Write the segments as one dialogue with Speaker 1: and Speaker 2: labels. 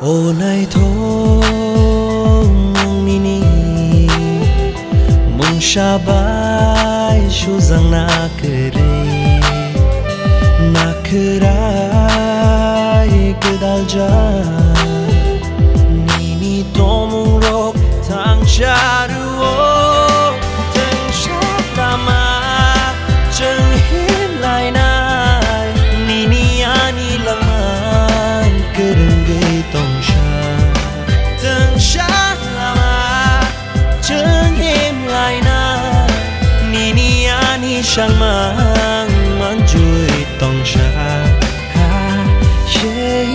Speaker 1: Ô này thôi mong nini mong shabai shu zang na kerai kedal ja nini tomung rok thang charu thang shat lama cheng him lai nai nini ani langman kereng gay tong sha thang shat lama cheng him lai nai nini ani shang mang man chui tong sha ha yeah.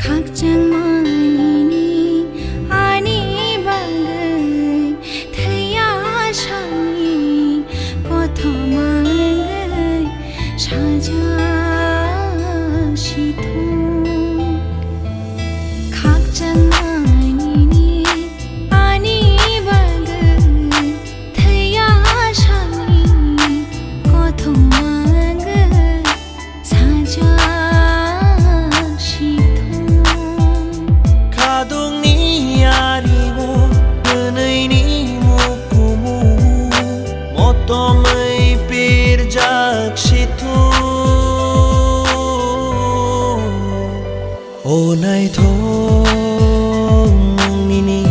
Speaker 2: khắc chẳng mãi ni ani bangai thaya shani ko thomangai shaja shithu khắc chẳng mãi ni ani bangai thaya shani ko thomangai shaja
Speaker 1: Tomai pirjak situ O nai thong mong nini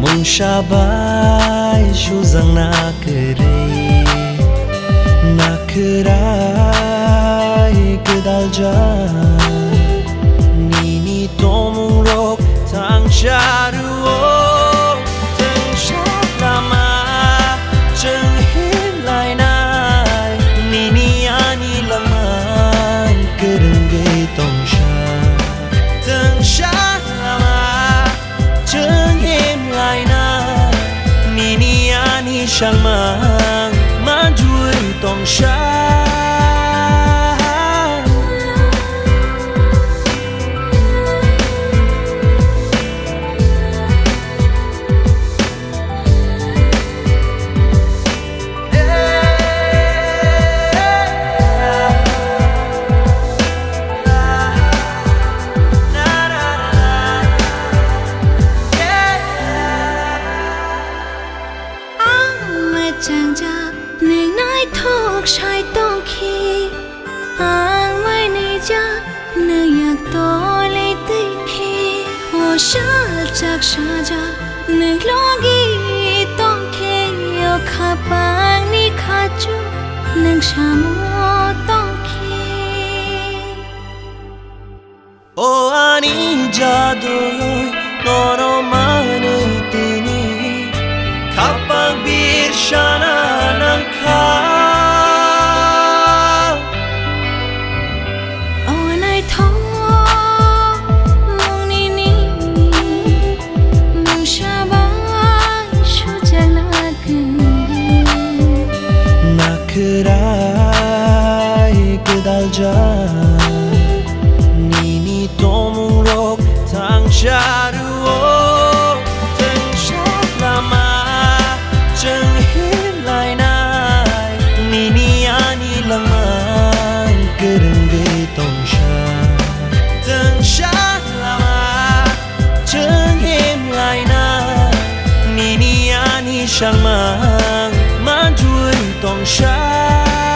Speaker 1: mong shabai shu zang na kerai kedal ja nini tomung rok thang charu Shang mang man chui tong sha
Speaker 2: chẳng cha nên nói thuộc sai tông khi ang mai này cha nên yak to lấy tây khi hồ sa chắc sa cha nên lo gi tông khi yêu khắp bang ni khát chu nên sa mo tông khi
Speaker 1: O ani jadu no mane tini kapang bir shana nang kha
Speaker 2: O nai tho mong nini mong shabai shu jala
Speaker 1: na kerai kedal ja nini tomung rok thang charu Shang mang man chui tong sha